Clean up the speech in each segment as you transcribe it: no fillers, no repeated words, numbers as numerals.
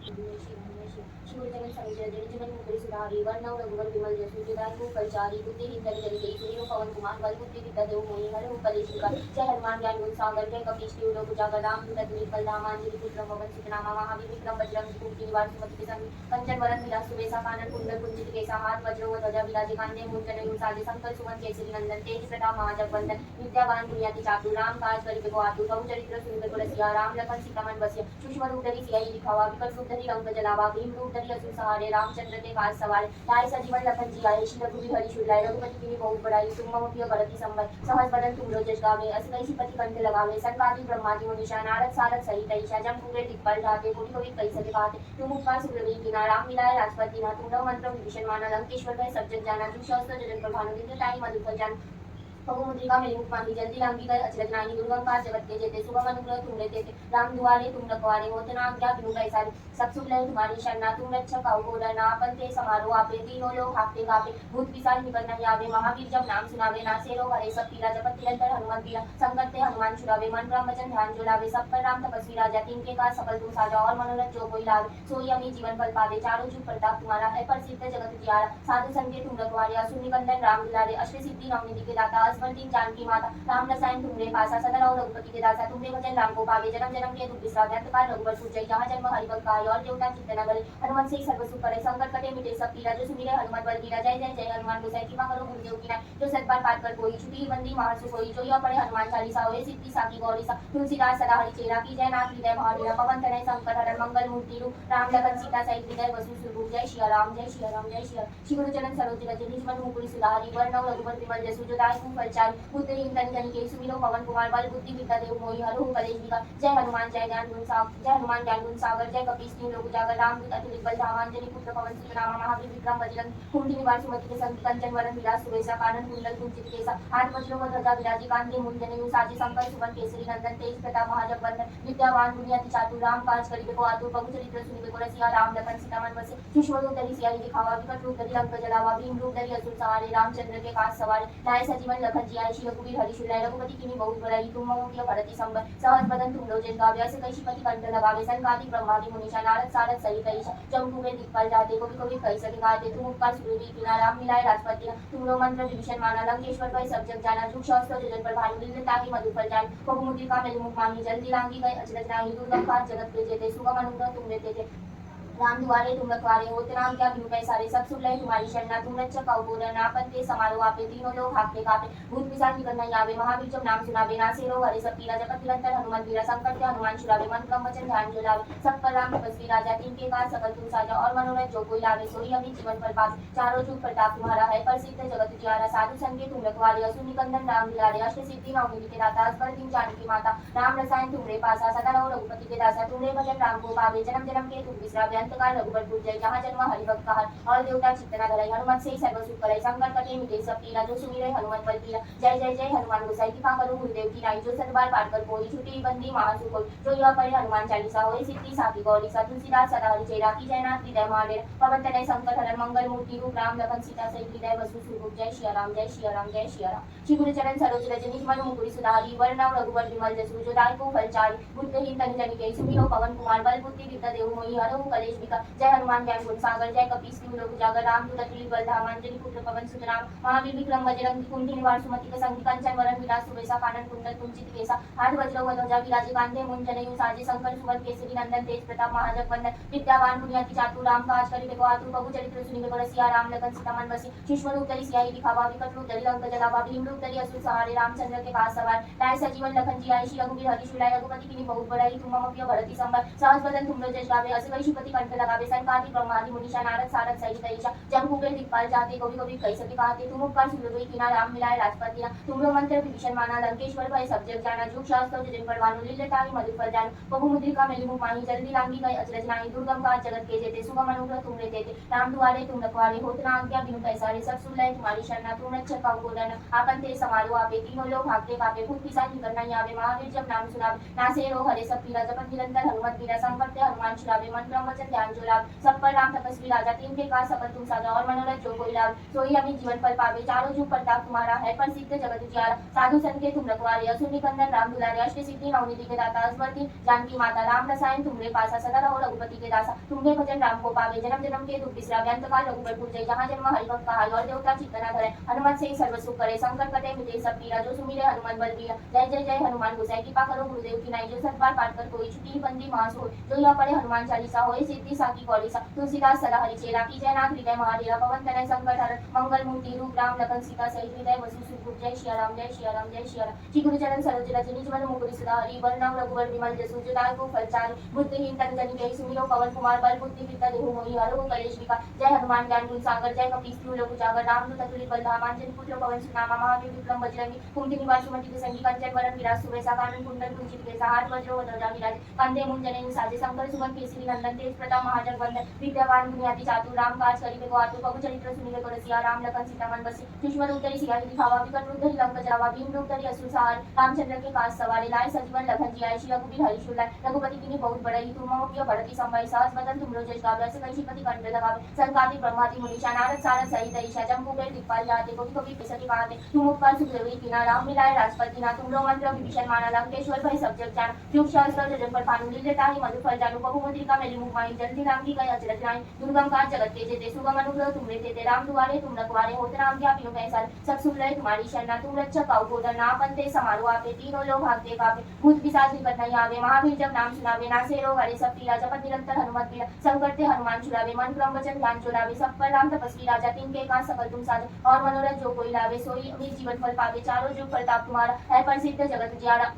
शिवजन सरोजर जन मुकुर सुधारी वर्णव रघुवर विमल जसु जदायु फलचारी बुद्धिहीन तन जन जय सुनील पवन कुमार बल बुद्धि विद्या देव मोहि हर उपदेश विकार जय हनुमान ज्ञान गुण सागर जय कपीश तिहु लोक उजागर राम दूत अतुलित बल धामांजलि पुत्र पवन सुत नामा महावीर विक्रम बजरंग कुमति निवार सुमति के संग कंचन वरन विलास सुबेसा कानन कुंडल कुंजित केसा हाथ वज्र व ध्वजा विराजे कांधे मूंज जनेऊ साजे संकल सुमन केसरी नंदन तेज प्रताप महाजगवंदन विद्यावान गुणियाति चातुर राम काज करिबे को आतुर बहु चरित्र सुनिबे को रसिया राम लखन सीता मन बसिया सूक्ष्म रूप धरि सियाहि दिखावा विकट रूप धरि रंग जलावा भीम रूप धरि असुर सहारे रामचंद्र के काज सवारे लाए सजीवन लखन जी आए श्री रघुवीर हरि शुलाए रघुपति कीन्ही बहुत बड़ाई तुम मम प्रिय भरति संबय सहज बदन तुम जस गावे अस कैसी पति कंठ लगावे सनकादि ब्रह्मादि मुनीषा नारद सारद सहित ईशा जम पूरे दिक्पाल जाते कोटि कोटि कई सके पाते तुम उपकार सुग्रीव कीन्हा राम मिलाए राजपति ना तुम मंत्र विभीषण माना लंकेश्वर भय सब जग जाना तू शस्त्र जगत पर भानु दिन ताई मधुकर जान बहुमुद्रिका मेरी मुखमाही जल्दी लांगी गए अचरज नानी दुर्गंकार जगत के जेते सुगम अनुग्रह तुम लेते थे राम दुआरे तुम रखवारे होते ना आज्ञा बिनु पैसारे सब सुख लय तुम्हारी शरणा तुम रक्षक आओ को डरना अपन ते समारोह आपे तीनों लोग हाकते कापे भूत पिशाच निकट नहीं आवे महावीर जब नाम सुनावे नासे रो हरे सब पीरा जपत निरंतर हनुमान पीरा संकट ते हनुमान छुड़ावे मन ब्रह्म वचन ध्यान जो लावे सब पर राम तपस्वी राजा तिनके का सफल तुम साजा और मनोरथ जो कोई लावे सोई अमी जीवन फल पावे चारों जुग प्रताप तुम्हारा है प्रसिद्ध जगत जियारा साधु संग के तुम रखवारे असुर निकंदन राम दुलारे अष्ट सिद्धि नवनिधि के दाता असवर दीन जानकी माता राम रसायन तुमरे पासा सदा रहो रघुपति के दासा तुमरे भजन राम को पावे जन्म जन्म के दुख विश्राम अंत काल रघुवर पूजय जहाँ जन्म हरि भक्त आय और देवता चित्तन करे हनुमान से सर्व सुख करे संकट कटे मिटे सब पीरा जो सुमिरे हनुमान बल बीरा जय जय जय हनुमान गोसाई कृपा करो गुरुदेव की नाय जो सतबार पाठ कर कोई छुटी बंदी महासु कोई जो यह पढ़े हनुमान चालीसा होए सिद्धि साकी गौरी सा तुलसीदास सदा हरि चेरा की जय नाथ हृदय महावीरा पवन तनय संकट हरण मंगल मूर्ति रूप राम लखन सीता सहित हृदय वसु स्वरूप जय श्री राम जय श्री राम जय श्री श्री गुरु चरण सरोज रज निज मन मुकुर सुधारी वर्णव रघुवर विमल जसु जो दायु फलचारी बुद्धिहीन तन जन के सुमिरो पवन कुमार बल बुद्धि विद्या देव मोहि हरहु कलेश विकार जय हनुमान जय ज्ञान गुण सागर जय हनुमान ज्ञान गुण सागर जय कपीश तिहु लोक उजागर राम दूत अतुलित बल धामांजलि पुत्र पवन सुत नामा महावीर विक्रम बजरंग कुमति निवार सुमति के संग कंचन वरन विलास सुबेसा कानन कुंडल कुंचित केसा हाथ वज्र व ध्वजा विराजे कांधे मूंज जनेऊ साजे संकल सुमन केसरी नंदन तेज प्रताप महाजगवंदन विद्यावान गुणियाति चातुर राम काज करिबे को आतुर बहु चरित्र सुनिबे को रसिया राम लखन सीता मन बसे सूक्ष्म रूप धरि सियाहि दिखावा विकट रूप धरि रंग जलावा भीम रूप धरि असुर सहारे रामचंद्र के काज सवारे लाए सजीवन लखन जी आए श्री रघुवीर हरि शुलाए रघुपति कीन्ही बहुत बड़ाई तुम मम प्रिय भरति संबय सहज बदन तुम जस गावे अस कैसी पति कंठ लगावे सनकादि ब्रह्मादि मुनीषा नारद सारद सहित ईशा जम पूरे दिक्पाल जाते कोटि कोटि कई सके गाते तुम उपकार सुग्रीव कीन्हा राम मिलाए राजपति ना तुम मंत्र विभीषण माना लंकेश्वर भय सब जग जाना तू शस्त्र जगत पर भानु दिन ताहि मधुकर जान बहुमुद्रिका मेरी मुखमाही जल्दी लांगी गए अचरज नाहि दुर्गंकार जगत के जेते सुगम अनुग्रह तुम लेते थे राम दुआरे तुम रखवारे होते ना क्या बिनु पैसारे सब सुख लय तुम्हारी शरणा तुम रक्षक आओ को डरना अपन ते समारोह आपे तीनों लोग हाकते कापे भूत पिशाच निकट नहीं आवे महावीर जब नाम सुनावे नासे रो हरे सब पीरा जपत निरंतर हनुमान पीरा संकट ते हनुमान छुड़ावे मन क्रम वचन ध्यान जो लावे सब पर राम तपस्वी राजा तिनके का सकल तुम साजा और मनोरथ जो कोई लावे सोई अमित जीवन फल पावे चारों जुग प्रताप तुम्हारा है प्रसिद्ध जगत जियारा साधु संग के तुम रखवारे असुर निकंदन राम दुलारे अष्ट सिद्धि नवनिधि के दाता असवर दीन जानकी माता राम रसायन तुमरे पासा सदा रहो रघुपति के दासा तुमरे भजन राम को पावे जन्म जन्म के दुख विश्राम अंत काल रघुवर पूजय जहाँ जन्म हरि भक्त हर और देवता चित्तना धरई हनुमत से सर्व सुख करे संकट कटे मिटे सब पीरा जो सुमिरे हनुमत बल पीरा जय जय जय हनुमान गोसाई कृपा करो गुरुदेव की नाई जो सतबार पाठ कर कोई छुटी बंदी महासु कोई जो यह पढ़े हनुमान चालीसा होए सिद्धि साकी गौरी सा तुलसीदास सदा हरि चेरा की जय नाथ हृदय महावीर पवन तनय संकट हरण मंगल मूर्ति रूप राम लखन सीता सहित हृदय वसु स्वरूप जय श्री राम जय श्री राम जय श्री राम श्री गुरु चरण सरोज रज निज मन मुकुर सुधारी वर्णव रघुवर विमल जसु जो दायु फलचारी बुद्धिहीन तन जन के सुमिरो पवन कुमार बल बुद्धि विद्या देव मोहि हरहु कलेश विकार जय हनुमान ज्ञान गुण सागर जय कपीश तिहु लोक उजागर राम दूत अतुलित बल धामांजलि पुत्र पवन सुत नाम महावीर विक्रम बजरंग कुंती निवार सुमति के संग कंचन वरन विलास सुबेसा कानन कुंडल कुंचित केसा हाथ वज्र व ध्वजा विराजे कांधे मूंज जनेऊ साजे संकल सुवन केसरी नंदन तेज प्रताप महाजगवंदन विद्यावान गुणियाति चातुर राम काज करिबे को आतुर बहु चरित्र सुनिबे को रसिया राम लखन सीता मन बसी सूक्ष्म रूप धरि सियाहि दिखावा विकट रूप धरि रंग जलावा भीम रूप धरि असुर सहारे रामचंद्र के काज सवार लाए सजीवन लखन जी आए श्री रघुवीर हरि शुलाए रघुपति कीन्ही बहुत बड़ाई तुम मम प्रिय भरति संबय सहज बदन तुम जस गावे अस कैसी पति कंठ लगावे सनकादि ब्रह्मादि मुनीषा नारद सारद सहित ईशा जब पूरे दिक्पाल जाते कोटि कोटि कई सके कहते तुम उपकार सुग्रीव कीन्हा राम मिलाए राजपति ना तुमरो मंत्र विभीषण माना लंकेश्वर भय सब जग जाना जुग शास्त्र जन पर भानु लीले ताहि मधुकर जान बहुमुद्रिका मेली मुखमाही जल्दी लांगी गए अचरज नाहि दुर्गम काज जगत के जेते सुगम अनुग्रह तुम लेते थे राम दुआरे तुम रखवारे होत ना आज्ञा बिनु पैसारे सब सुख लय तुम्हारी शरणा तुम रक्षक आओ को डरना आपन ते समारोह आपे तीनों लोग हाकते कापे भूत पिशाच निकट नहीं आवे महावीर जब नाम सुनावे नासे रो हरे सब पीरा जपत निरंतर हनुमत पीरा संकट ते हनुमान छुड़ावे मन ब्रह्म वचन ध्यान जो लाभ, सब पर राम तपस्वी राजा, तीन के काज सफल तुम साजा, और मनोरथ जो कोई लाभ, सोई अमित जीवन फल पावे, चारों जुग प्रताप तुम्हारा है, प्रसिद्ध जगत उजियारा, साधु संत के तुम रखवारे, असुर निकंदन राम दुलारे, अष्ट सिद्धि नवनिधि के दाता, असवर्ती जानकी माता, राम रसायन तुमरे पासा, सदा रहो रघुपति के दासा, तुमरे भजन राम को पावे, जन्म जन्म के दुख बिसरावे, अंत काल रघुबर पुर जय, जहाँ जन्म हरि भक्त कहाई, और देवता चित्त न धरे, हनुमत से सर्व सुख करे, संकट कटे मिटे सब पीरा, जो सुमिरे हनुमान बल बीरा, जय जय जय हनुमान गोसाई, कृपा करो गुरुदेव की नाई, जो सत बार पाठ कर कोई छुटी बंदी मास हो, जो यह पढ़े हनुमान चालीसा होए सिद्धि साकी गौरीसा, तुलसीदास सदा हरि चेरा, की जय नाथ हृदय महाडेरा, पवन तनय संकट हरण, मंगल मूर्ति रूप राम लखन सीता सहित हृदय वसु सुखरूप, जय श्री राम जय श्री राम जय श्री राम। श्री गुरु चरण सरोज रज निज मन मुकुर सुधारि, वरनम रघुवर विमल जसु जदाय को फलचारि, बुद्धिहीन तन जन के सुमिरो पवन कुमार, बल बुद्धि विद्या देहु मोहि हरहु कलेश विकार, जय हनुमान ज्ञान गुण सागर, जय कपीस तिहु लोक उजागर, रामदूत अतुलित बल धामा, अंजनी पुत्र पवन सुनामा, महावीर विक्रम बजरंगी, कुमति निवास सुमति संगी, कंचन वरन विराज सुबेसा, कानन कुंडल कुंचित केसा, हाथ वज्र व ध्वजा विराज, कंधे मुंजने साजे, शंकर सुमन केसरी नंदन, तेज प्रताप महाजगवंदन, विद्यावान गुणियाति चातुर, राम काज करिबे को आतुर, प्रभु चरित्र सुनिबे को रसिया, राम लखन सीता मन बसे, सुषमा रूप धरि सिया दिखावा, विकट रूप धरि लंक जरावा, भीम रूप धरि असुर सहार, रामचंद्र के काज सवारे, लाए सजीवन लखन जियाए, श्री रघुबीर हरि शूल लाए, रघुपति कीन्ही बहुत बड़ाई, तुम मम प्रिय भरति संभाई, सहस बदन तुमरो जस गावे, अस कहि श्रीपति कंठ लगावे, संकादि ब्रह्मादि मुनीषा, नारद सारद सहित ईशा, जम कुबेर दिक्पाल जाते, कोटि कोटि पिसति कहते, तुम उपकार सुख देवई कीना, राम मिलाए राजपति ना, तुमरो मंत्र विभीषण माना, लंकेश्वर भय सब जग जाना, युग सहस्त्र योजन पर भानु, लील्योताहि मधुर फल जानू, बहु मुद्रिका मेली मुख माही, जल्दी राम की गए अचरज नाहि, दुर्गम काज जगत के जेते, सुगम अनुग्रह तुमरे तेते, राम दुआरे तुम रखवारे, होत राम क्या बिनु पैसारे, सब सुख लय तुम्हारी शरणा, तुम रक्षक काहू को डरना, आपन तेज समारो आपे, तीनों लोग भागते कापे, भूत पिशाच विपत नहीं आवे, महावीर जब नाम सुनावे, नासे रोग हरे सब पीरा, जपत निरंतर हनुमत बीरा, संकट ते हनुमान छुड़ावे, मन क्रम वचन ध्यान जो लावे, सब पर राम तपस्वी राजा, तिनके काज सकल तुम साजा, और मनोरथ जो कोई लावे, सोई अमित जीवन फल पावे, चारों जुग प्रताप तुम्हारा है, प्रसिद्ध जगत उजियारा,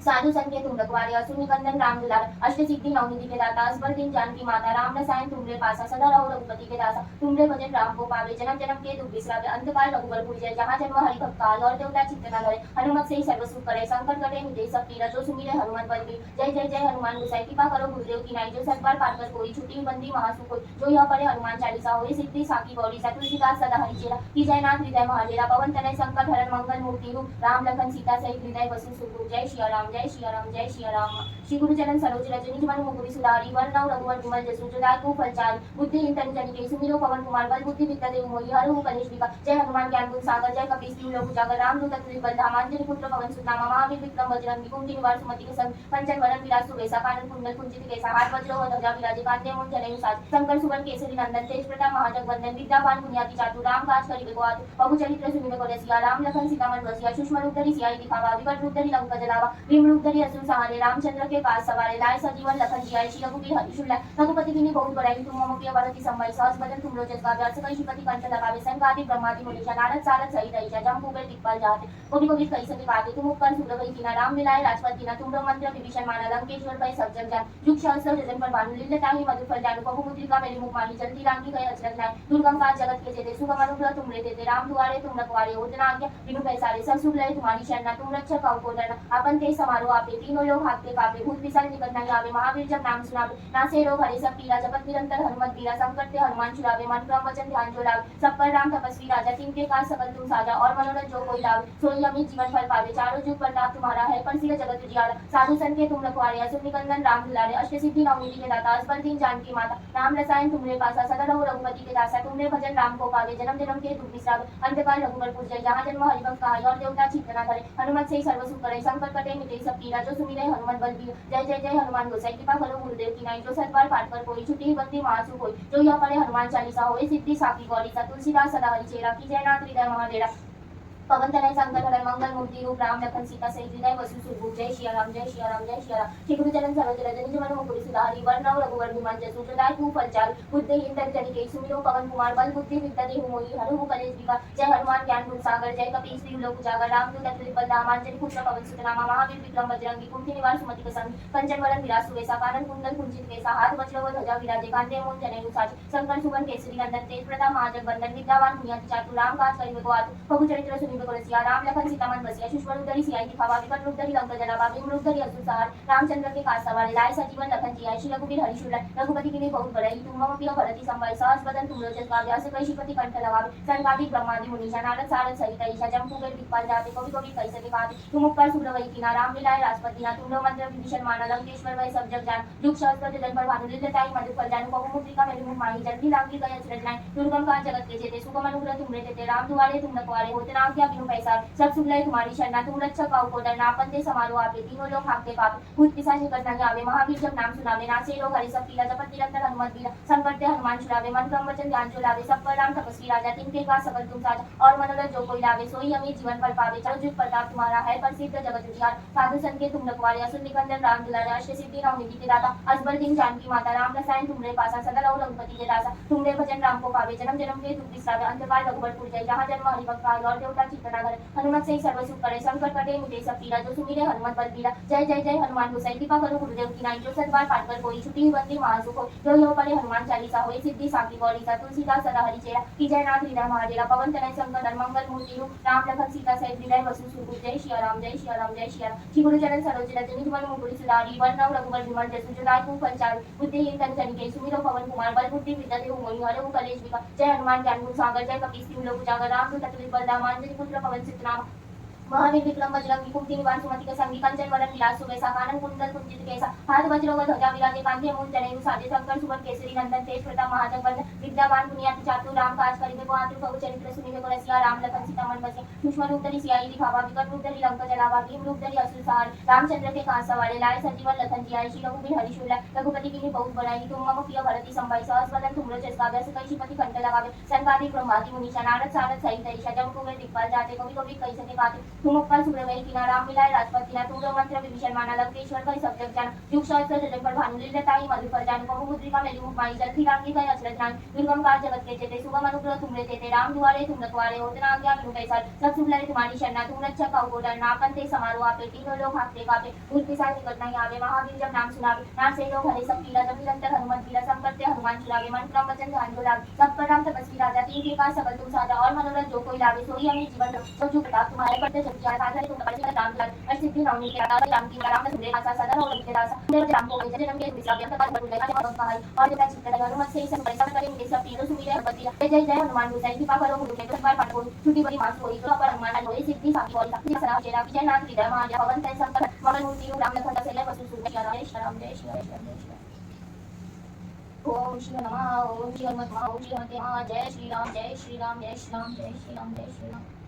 साधु संत के तुम रखवारे, असुर निकंदन राम दुलारे, अष्ट सिद्धि नवनिधि के दाता, असबर दीन जानकी माता, राम रसायन तुमरे पासा, सदा रहो रघुपति के दासा, तुमरे भजन राम को पावे, जन्म जन्म के दुख बिसरावे, अंत काल रघुबर पुर जय, जहाँ जन्म हरि भक्त कहाई, और देवता चित्त न धरे, हनुमत से सर्व सुख करे, संकट कटे मिटे सब पीरा, जो सुमिरे हनुमान बल बीर, जय जय जय हनुमान गोसाई, कृपा करो गुरुदेव की नाई, जो सत बार पाठ कर कोई छुटी बंदी महासुख होय, जो यह पढ़े हनुमान चालीसा होए सिद्धि साकी गौरीसा, तुलसीदास सदा हरि चेरा, की जय नाथ हृदय महाडेरा, पवन तनय संकट हरण, मंगल मूर्ति रूप राम लखन सीता सहित हृदय वसु सुखरूप, जय श्री राम जय श्री राम जय श्री राम। श्री गुरु चरण सरोज रज निज मन मुकुर सुधारि, वरनम रघुवर विमल जसु जदाय को फलचारि, बुद्धिहीन तनु जानिके सुमिरो पवन कुमार, बल बुद्धि विद्या देहु मोहि हरहु कलेश विकार, जय हनुमान ज्ञान गुण सागर, जय कपीस तिहु लोक उजागर, रामदूत अतुलित बल धामा, अंजनी पुत्र पवन सुत नामा, महावीर विक्रम बजरंगी, कुमति निवार सुमति के संग, कंचन वरन विराज सुबेसा, कानन कुंडल कुंचित केसा, हाथ वज्र व ध्वजा विराजे, कांधे मूंज जनेऊ साज, शंकर सुवन केसरी नंदन, तेज प्रताप महाजगवंदन, विद्यावान गुणियाति चातुर, राम काज करिबे को आतुर, प्रभु चरित्र सुनिबे को रसिया, राम लखन सीता मन बसिया, सूक्ष्म रूप धरि सियाहि दिखावा, विकट रूप धरि लंक जलावा, भीम रूप धरि असुर सहारे, रामचंद्र के काज सवारे, लाए सजीवन लखन जियाए, श्री रघुबीर हरि शूल लाए, रघुपति कीन्ही बहुत बड़ाई, तुम मम प्रिय भरति संभाई, सहस बदन तुमरो जस गावे, अस कहि श्रीपति कंठ लगावे, संकादि ब्रह्मादि मुनीषा, नारद सारद सहित ईशा, जम कुबेर दिक्पाल जाते, कोटि कोटि कहि कहते, तुम उपकार सुख देवई कीना, राम मिलाए राजपत दीना, तुमरो मंत्र विभीषण माना, लंकेश्वर भय सब जग जान, युग सहस्त्र योजन पर भानु, लील्योताहि मधुर फल जानू, बहु मुद्रिका मेली मुख माही, जल्दी राम की गए अचरज नाहि, दुर्गम काज जगत के जेते, सुगम अनुग्रह तुमरे तेते, राम दुआरे तुम रखवारे, होत न आज्ञा बिनु पैसारे, सब सुख लय तुम्हारी शरणा, तुम रक्षक काहू को डरना, आपन तेज समारो आपे, तीनों लोग भागते कापे, भूत पिशाच निकट नहीं आवे, महावीर जब नाम सुनावे, नासे रोग हरे सब पीरा, जपत निरंतर हनुमत बीरा, संकट ते हनुमान छुड़ावे, मन क्रम वचन ध्यान जो लावे, सब पर राम तपस्वी राजा, तिनके काज सकल तुम साजा, और मनोरथ जो कोई लावे, सोई अमित जीवन फल पावे, चारों जुग प्रताप तुम्हारा है, प्रसिद्ध जगत उजियारा, साधु संत के तुम रखवारे, असुर निकंदन राम दुलारे, अष्ट सिद्धि नवनिधि के दाता, असबर दीन जानकी माता, राम रसायन तुमरे पासा, सदा रहो रघुपति के दासा, तुमरे भजन राम को पावे, जन्म जन्म के दुख बिसरावे, अंत काल रघुबर पुर जय, जहाँ जन्म हरि भक्त कहाई, और देवता चित्त न धरे, हनुमत से सर्व सुख करे, संकट कटे मिटे सब पीरा, जो सुमिरै हनुमत बल बीर, जय जय जय हनुमान गोसाई, कृपा करो गुरुदेव की नाई, जो सत बार पाठ कर कोई छुटी बंदी महासुख होय, जो यह पढ़े हनुमान चालीसा होए सिद्धि साकी गौरीसा, तुलसीदास सदा हरि चेरा, की जय नाथ हृदय महाडेरा, पवन तनय संकट हरण, मंगल मूर्ति रूप राम लखन सीता सहित हृदय वसु सुखरूप, जय श्री राम जय श्री राम जय श्री राम। श्री गुरु चरण सरोज रज निज मन मुकुर सुधारि, वरनम रघुवर विमल जसु जदाय को फलचारि, बुद्धिहीन तनु जानिके सुमिरो पवन कुमार, बल बुद्धि विद्या देहु मोहि हरहु कलेश विकार, जय हनुमान ज्ञान गुण सागर, जय कपीस तिहु लोक उजागर, रामदूत अतुलित बल धामा, अंजनी पुत्र पवन सुत नामा, महावीर विक्रम बजरंगी, कुमति निवार सुमति के संग, कंचन वरन विराज सुबेसा, कानन कुंडल कुंचित केसा, हाथ वज्र व ध्वजा विराजे, कांधे मूंज जनेऊ साज, शंकर सुवन केसरी नंदन, तेज प्रताप महाजगवंदन, विद्यावान गुणियाति चातुर, राम काज करिबे को आतुर, प्रभु चरित्र सुनिबे में कोरसिया राम लखन सीता मन बसिया सुषमा रूप धरि सियाई दिखावा विकट रूप धरि लंका जलावा भीम रूप धरि असुर सहार रामचंद्र के काज सवारे लाए सजीवन लखन जियाए श्री रघुवीर हरि शूल रघुपति कीन्ही बहुत बड़ाई तुम मम प्रिय भरति संभाई सहस बदन तुम लोचन काव्य अस कहि श्रीपति कंठ लगावे सनकादिक ब्रह्मादि मुनीषा नारद सारद सहित ईशा जम कुबेर दिक्पाल जाते कवि कवि कैसे दिखाते तुम उपकार सुग्रवई कीना राम मिलाए राजपति ना तुम मंत्र विभीषण माना लंकेश्वर वै सब जग जान दुख सहस्त्र जन पर भानु लीलताई मधुकर जानु बहु मुद्रिका मेरी मुख माही जल्दी लागी गय अचरज नाय दुर्गम काज जगत के जेते सुगम अनुग्रह तुमरे तेते राम दुआरे तुम रखवारे होते ना क्या बिनु पैसा सब सुख लय तुम्हारी शरणा तुम रक्षक पाओ को डरना आपन ते समारो आपे तीनों लोग भागते पाप भूत पिशाच निकट नहीं आवे महावीर जब नाम सुनावे नासे लोग हरि सब पीला जपत निरंतर हनुमत बीरा संकट ते हनुमान छुड़ावे मन क्रम वचन ध्यान जो लावे सब पर राम तपस्वी राजा तिनके का सकल तुम साजा और मनोरथ जो कोई लावे सोई अमीर जीवन फल पावे चारों जुग प्रताप तुम्हारा है प्रसिद्ध जगत विख्यात साधु संत के तुम रखवारे असुर निकंदन राम दुलारे अष्ट सिद्धि नौ निधि के दाता अजबर दिन जानकी माता राम रसायन तुमरे पासा सदा रहो रघुपति के दासा तुमरे भजन राम को पावे जन्म जन्म के दुख बिसरावे अंतकाल रघुबरपुर जय जहाँ जन्म हरि भक्त पाए और देवता चित्तना करे हनुमत से सर्व सुख करे संकट कटे मिटे सब पीरा जो सुमिरे हनुमत बल पीरा जय जय जय हनुमान गोसाई कृपा करो गुरुदेव की नाई जो सतबार पाठ कर कोई छुट्टी बंदी महासुख हो जो यो पढ़े हनुमान चालीसा होए सिद्धि साकी गौरी सा तुलसीदास सदा हरि चेरा की जय नाथ हृदय महादेवा पवन तनय संकट मंगल मूर्ति रूप राम लखन सीता सहित हृदय वसु सुरभूप जय श्री राम जय श्री राम जय श्री राम श्री गुरु चरण सरोज रज निज मन मुकुर सुधारी वरनव रघुवर विमल जसु जदाय को फलचारु बुद्धिहीन तन जनिके सुमिरो पवन कुमार बल बुद्धि विद्या देहु मोहि हरहु कलेश विकार जय हनुमान ज्ञान गुण सागर जय कपीस तिहु लोक उजागर राम दूत अतुलित बलधामा अंजनी पुत्र पवन सुत नाम महावीर विक्रम बजरंगी कुमति निवार सुमति के संगी कंचन वरन विलास सुबेसा कानन कुंडल कुंजित केसा हाथ वज्र व ध्वजा विराजे कांधे मूल जनेऊ साजे शंकर सुवन केसरी नंदन तेज प्रताप महाजगवंदन विद्यावान पुनियाति चातुर राम काज करिबे को आतुर बहु चरित्र सुनिबे को रसिया राम लखन सीता मन बसिया सुषमा रूप धरि सियाई दिखावा विकट रूप धरि लंका जलावा भीम रूप धरि असुर सहार रामचंद्र के काज सवारे लाए सजीवन लखन जियाए श्री रघुवीर हरि शूल रघुपति कीन्ही बहुत बड़ाई तुम मम प्रिय भरति संभाई सहस बदन तुम लोचन काव्य अस कहि श्रीपति कंठ लगावे सनकादिक ब्रह्मादि मुनीषा नारद सारद सहित ईशा जम कुबेर दिक्पाल जाते कवि कवि कैसे दिखाते तुम उपकार सुग्रवई कीना राम मिलाए राजपति ना तुम मंत्र विभीषण माना लंकेश्वर वै सब जग जान दुख सहस्त्र जन पर भानु लीलताई मधुकर जानु बहु मुद्रिका मेरी मुख माही जल्दी लागी गय अचरज नाय दुर्गम काज जगत के जेते सुगम अनुग्रह तुमरे तेते राम दुआरे तुम रखवारे होते ना क्या बिनु पैसा सब सुख लय तुम्हारी शरणा तुम रक्षक पाओ को डरना आपन ते समारो आपे तीनों लोग भागते कापे भूत पिशाच निकट नहीं आवे महावीर जब नाम सुनावे नासे लोग हरे सब पीला जब निरंतर हनुमत पीला संकट ते हनुमान छुड़ावे मन क्रम वचन ध्यान जो लावे सब पर राम तपस्वी राजा तिनके का सकल तुम साजा और मनोरथ जो कोई लावे सोई अमीर जीवन जो जुग प्रताप तुम्हारे प्रत्यक्ष विचार साधन तुम परिचित राम दुलारे अष्टसिद्धि नौ निधि के दाता राम की राम सुंदर आसा सदा रहो रघुपति दासा मेरे राम को जय जन्म के विश्राम अंत काल बदल गया और कहाई और देवता चित्त हनुमत से सब पैसा करे मुझे सब तीनों सुमिरे हनुमति जय जय जय हनुमान गोसाई कृपा करो गुरुदेव के बार पाठ को छुट्टी बड़ी मास होई तो पर हनुमान होई सिद्धि साकी गौरी सा सदा चेरा जय नाथ हृदय महादेव पवन तनय संकट मंगल मूर्ति राम लखन से वसु सुरभूप जय श्री राम जय श्री राम जय श्री राम ओम श्री नमः ओम श्री हनुमत ओम श्री हनुमते जय श्री राम जय श्री राम जय श्री राम जय श्री राम जय श्री राम